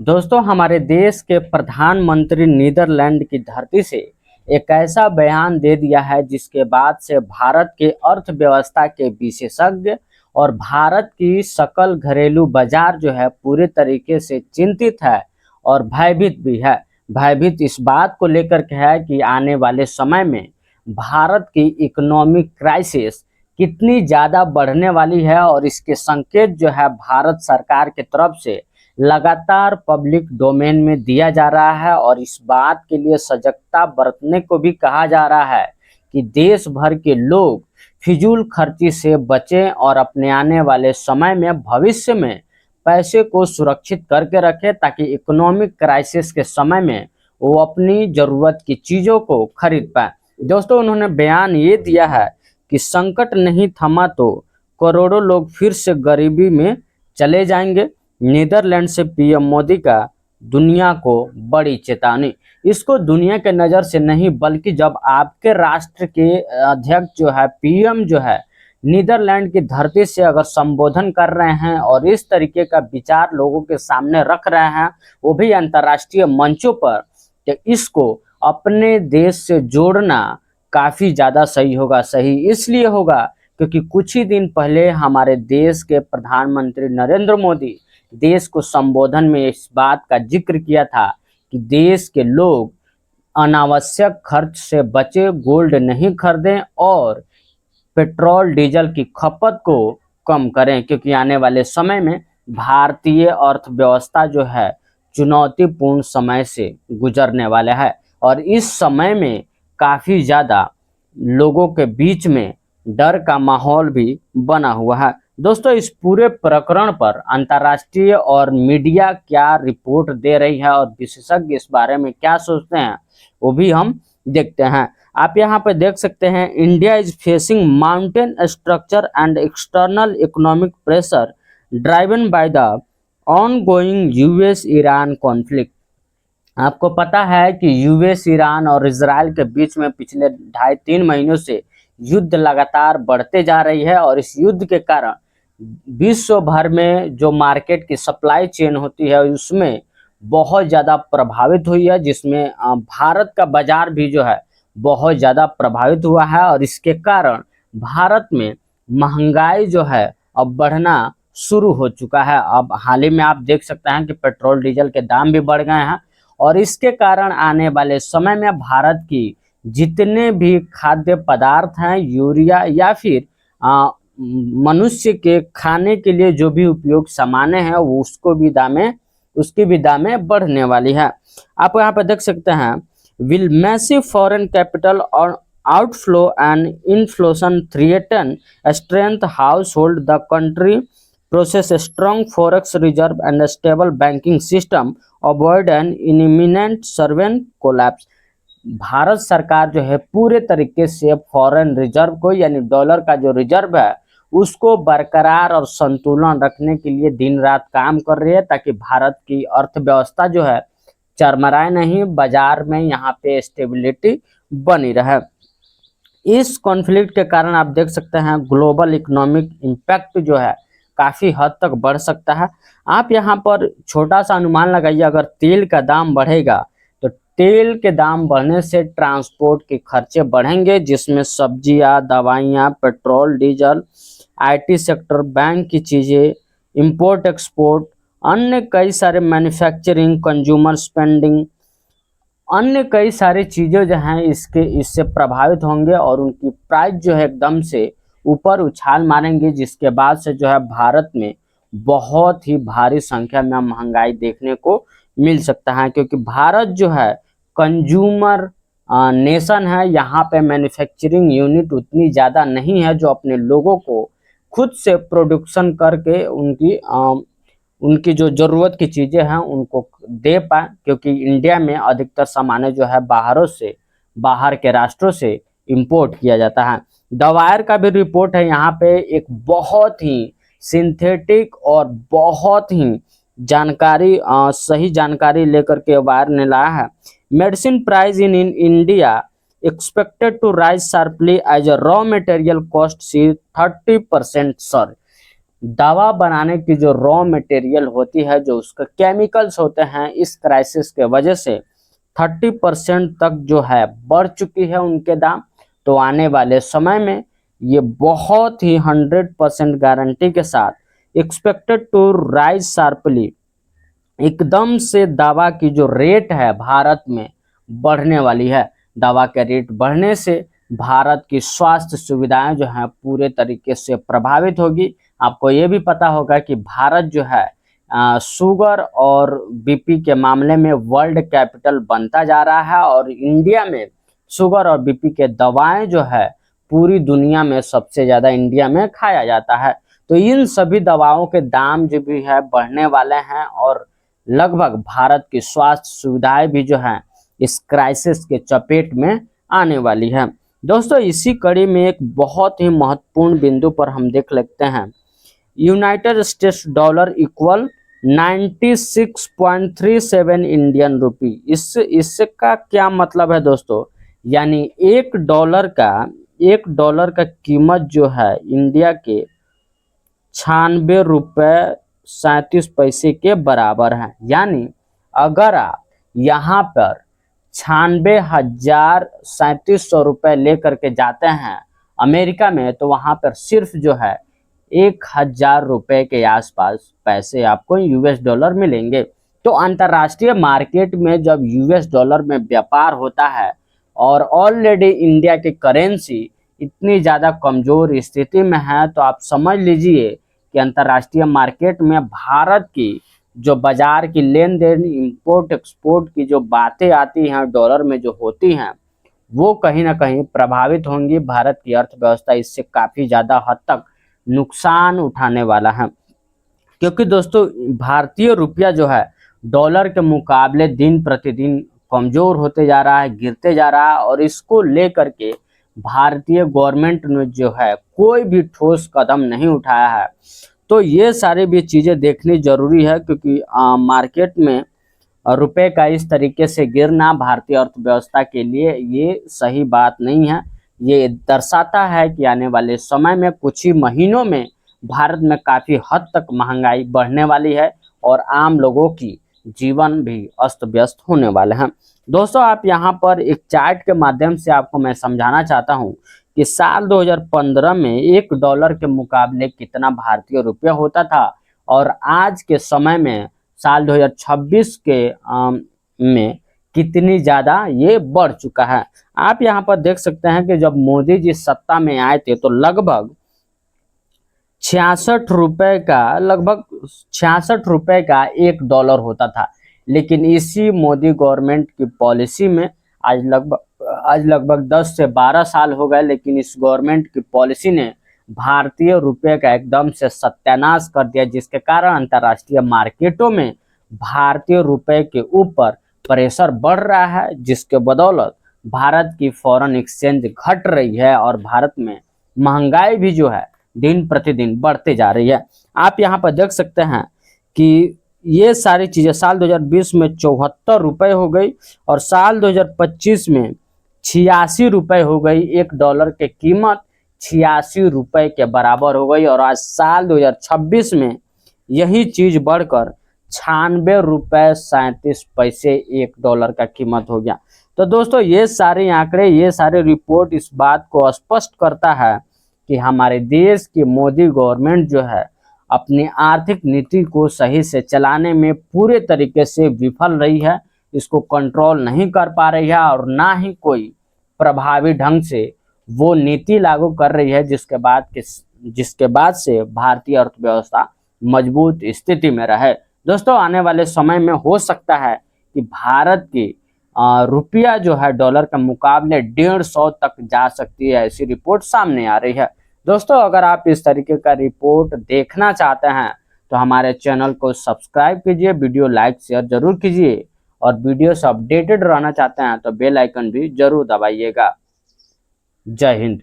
दोस्तों, हमारे देश के प्रधानमंत्री नीदरलैंड की धरती से एक ऐसा बयान दे दिया है जिसके बाद से भारत के अर्थव्यवस्था के विशेषज्ञ और भारत की सकल घरेलू बाजार जो है पूरे तरीके से चिंतित है और भयभीत भी है। भयभीत इस बात को लेकर के है कि आने वाले समय में भारत की इकोनॉमिक क्राइसिस कितनी ज़्यादा बढ़ने वाली है और इसके संकेत जो है भारत सरकार की तरफ से लगातार पब्लिक डोमेन में दिया जा रहा है और इस बात के लिए सजगता बरतने को भी कहा जा रहा है कि देश भर के लोग फिजूल खर्ची से बचें और अपने आने वाले समय में भविष्य में पैसे को सुरक्षित करके रखें ताकि इकोनॉमिक क्राइसिस के समय में वो अपनी ज़रूरत की चीज़ों को खरीद पाए। दोस्तों, उन्होंने बयान ये दिया है कि संकट नहीं थमा तो करोड़ों लोग फिर से गरीबी में चले जाएंगे। नीदरलैंड से पीएम मोदी का दुनिया को बड़ी चेतावनी। इसको दुनिया के नज़र से नहीं बल्कि जब आपके राष्ट्र के अध्यक्ष जो है पीएम जो है नीदरलैंड की धरती से अगर संबोधन कर रहे हैं और इस तरीके का विचार लोगों के सामने रख रहे हैं, वो भी अंतर्राष्ट्रीय मंचों पर, तो इसको अपने देश से जोड़ना काफ़ी ज़्यादा सही होगा। सही इसलिए होगा क्योंकि कुछ ही दिन पहले हमारे देश के प्रधानमंत्री नरेंद्र मोदी देश को संबोधन में इस बात का जिक्र किया था कि देश के लोग अनावश्यक खर्च से बचे, गोल्ड नहीं खरीदें और पेट्रोल डीजल की खपत को कम करें क्योंकि आने वाले समय में भारतीय अर्थव्यवस्था जो है चुनौतीपूर्ण समय से गुजरने वाला है और इस समय में काफ़ी ज़्यादा लोगों के बीच में डर का माहौल भी बना हुआ है। दोस्तों, इस पूरे प्रकरण पर अंतर्राष्ट्रीय और मीडिया क्या रिपोर्ट दे रही है और विशेषज्ञ इस बारे में क्या सोचते हैं वो भी हम देखते हैं। आप यहाँ पे देख सकते हैं, India is facing mountain structure and external economic pressure driven by the ongoing US Iran conflict. आपको पता है कि यूएस ईरान और इजराइल के बीच में पिछले 2.5-3 महीनों से युद्ध लगातार बढ़ते जा रही है और इस युद्ध के कारण विश्व भर में जो मार्केट की सप्लाई चेन होती है उसमें बहुत ज़्यादा प्रभावित हुई है, जिसमें भारत का बाजार भी जो है बहुत ज़्यादा प्रभावित हुआ है और इसके कारण भारत में महंगाई जो है अब बढ़ना शुरू हो चुका है। अब हाल ही में आप देख सकते हैं कि पेट्रोल डीजल के दाम भी बढ़ गए हैं और इसके कारण आने वाले समय में भारत की जितने भी खाद्य पदार्थ हैं, यूरिया या फिर मनुष्य के खाने के लिए जो भी उपयोग सामानें हैं वो उसकी भी दामें बढ़ने वाली है। आप यहाँ पर देख सकते हैं, विल मैसिव फॉरेन कैपिटल और outflow and inflation threaten strength house hold the country process strong forex reserve and stable banking system avoid an imminent servant collapse. Bharat सरकार जो है पूरे तरीके से फॉरेन रिजर्व को यानी डॉलर का जो रिजर्व है उसको बरकरार और संतुलन रखने के लिए दिन रात काम कर रही है ताकि भारत की अर्थव्यवस्था जो है चरमराए नहीं, बाजार में यहाँ पे स्टेबिलिटी बनी रहे। इस कॉन्फ्लिक्ट के कारण आप देख सकते हैं ग्लोबल इकोनॉमिक इम्पैक्ट जो है काफ़ी हद तक बढ़ सकता है। आप यहाँ पर छोटा सा अनुमान लगाइए, अगर तेल का दाम बढ़ेगा तो तेल के दाम बढ़ने से ट्रांसपोर्ट के खर्चे बढ़ेंगे, जिसमें सब्जियाँ, दवाइयाँ, petrol diesel, IT sector, bank की चीज़ें, इंपोर्ट एक्सपोर्ट, अन्य कई सारे मैन्युफैक्चरिंग, कंज्यूमर स्पेंडिंग, अन्य कई सारी चीज़ें जो हैं इससे प्रभावित होंगे और उनकी प्राइस जो है एकदम से ऊपर उछाल मारेंगे, जिसके बाद से जो है भारत में बहुत ही भारी संख्या में महंगाई देखने को मिल सकता है क्योंकि भारत जो है कंज्यूमर नेशन है। यहाँ पे मैन्युफैक्चरिंग यूनिट उतनी ज़्यादा नहीं है जो अपने लोगों को खुद से प्रोडक्शन करके उनकी जो ज़रूरत की चीज़ें हैं उनको दे पाए, क्योंकि इंडिया में अधिकतर सामानें जो है बाहर के राष्ट्रों से इंपोर्ट किया जाता है। द वायर का भी रिपोर्ट है, यहाँ पे एक बहुत ही सिंथेटिक और बहुत ही सही जानकारी लेकर के वायर ने लाया है। Medicine price in India expected to rise sharply as a raw material cost see 30% surge। दवा बनाने की जो रॉ मटेरियल होती है, जो उसका केमिकल्स होते हैं, इस क्राइसिस के वजह से 30% तक जो है बढ़ चुकी है उनके दाम। तो आने वाले समय में ये बहुत ही 100% गारंटी के साथ एक्सपेक्टेड टू राइज शार्पली, एकदम से दवा की जो रेट है भारत में बढ़ने वाली है। दवा के रेट बढ़ने से भारत की स्वास्थ्य सुविधाएं जो हैं पूरे तरीके से प्रभावित होगी। आपको ये भी पता होगा कि भारत जो है शुगर और बीपी के मामले में वर्ल्ड कैपिटल बनता जा रहा है, और इंडिया में शुगर और बीपी के दवाएं जो है पूरी दुनिया में सबसे ज़्यादा इंडिया में खाया जाता है। तो इन सभी दवाओं के दाम जो भी है बढ़ने वाले हैं, और लगभग भारत की स्वास्थ्य सुविधाएं भी जो हैं इस क्राइसिस के चपेट में आने वाली है। दोस्तों, इसी कड़ी में एक बहुत ही महत्वपूर्ण बिंदु पर हम देख लेते हैं। United states dollar equal 96.37 Indian rupee. इसका क्या मतलब है दोस्तों? यानी एक डॉलर का कीमत जो है इंडिया के 96 रुपये 37 पैसे के बराबर है। यानी अगर आप यहाँ पर 96,3700 रुपये लेकर के जाते हैं अमेरिका में, तो वहाँ पर सिर्फ जो है 1,000 रुपये के आसपास पैसे आपको यूएस डॉलर मिलेंगे। तो अंतर्राष्ट्रीय मार्केट में जब यूएस डॉलर में व्यापार होता है, और ऑलरेडी इंडिया की करेंसी इतनी ज़्यादा कमज़ोर स्थिति में है, तो आप समझ लीजिए कि अंतर्राष्ट्रीय मार्केट में भारत की जो बाजार की लेन देन, इंपोर्ट एक्सपोर्ट की जो बातें आती हैं डॉलर में जो होती हैं, वो कहीं ना कहीं प्रभावित होंगी। भारत की अर्थव्यवस्था इससे काफ़ी ज़्यादा हद तक नुकसान उठाने वाला है, क्योंकि दोस्तों भारतीय रुपया जो है डॉलर के मुकाबले दिन प्रतिदिन कमज़ोर होते जा रहा है, गिरते जा रहा है, और इसको लेकर के भारतीय गवर्नमेंट ने जो है कोई भी ठोस कदम नहीं उठाया है। तो ये सारी भी चीज़ें देखनी ज़रूरी है, क्योंकि मार्केट में रुपए का इस तरीके से गिरना भारतीय अर्थव्यवस्था के लिए ये सही बात नहीं है। ये दर्शाता है कि आने वाले समय में कुछ ही महीनों में भारत में काफ़ी हद तक महंगाई बढ़ने वाली है, और आम लोगों की जीवन भी अस्त व्यस्त होने वाले हैं। दोस्तों, आप यहाँ पर एक चार्ट के माध्यम से आपको मैं समझाना चाहता हूँ कि साल 2015 में $1 के मुकाबले कितना भारतीय रुपया होता था, और आज के समय में साल 2026 के में कितनी ज़्यादा ये बढ़ चुका है। आप यहाँ पर देख सकते हैं कि जब मोदी जी सत्ता में आए थे तो लगभग 66 रुपए का $1 होता था। लेकिन इसी मोदी गवर्नमेंट की पॉलिसी में आज लगभग 10 से 12 साल हो गए, लेकिन इस गवर्नमेंट की पॉलिसी ने भारतीय रुपये का एकदम से सत्यानाश कर दिया, जिसके कारण अंतर्राष्ट्रीय मार्केटों में भारतीय रुपये के ऊपर प्रेशर बढ़ रहा है, जिसके बदौलत भारत की फॉरेन एक्सचेंज घट रही है, और भारत में महंगाई भी जो है दिन प्रतिदिन बढ़ते जा रही है। आप यहाँ पर देख सकते हैं कि ये सारी चीज़ें साल 2020 में 74 रुपये हो गई, और साल 2025 में 86 रुपये हो गई। $1 की कीमत 86 रुपये के बराबर हो गई, और आज साल 2026 में यही चीज़ बढ़कर 96 रुपये 37 पैसे $1 का कीमत हो गया। तो दोस्तों, ये सारे आंकड़े, ये सारे रिपोर्ट इस बात को स्पष्ट करता है कि हमारे देश की मोदी गवर्नमेंट जो है अपनी आर्थिक नीति को सही से चलाने में पूरे तरीके से विफल रही है, इसको कंट्रोल नहीं कर पा रही है, और ना ही कोई प्रभावी ढंग से वो नीति लागू कर रही है, जिसके बाद से भारतीय अर्थव्यवस्था मजबूत स्थिति में रहे। दोस्तों, आने वाले समय में हो सकता है कि भारत की रुपया जो है डॉलर के मुकाबले 150 तक जा सकती है, ऐसी रिपोर्ट सामने आ रही है। दोस्तों, अगर आप इस तरीके का रिपोर्ट देखना चाहते हैं तो हमारे चैनल को सब्सक्राइब कीजिए, वीडियो लाइक शेयर जरूर कीजिए, और वीडियो से अपडेटेड रहना चाहते हैं तो बेल आइकन भी जरूर दबाइएगा। जय हिंद।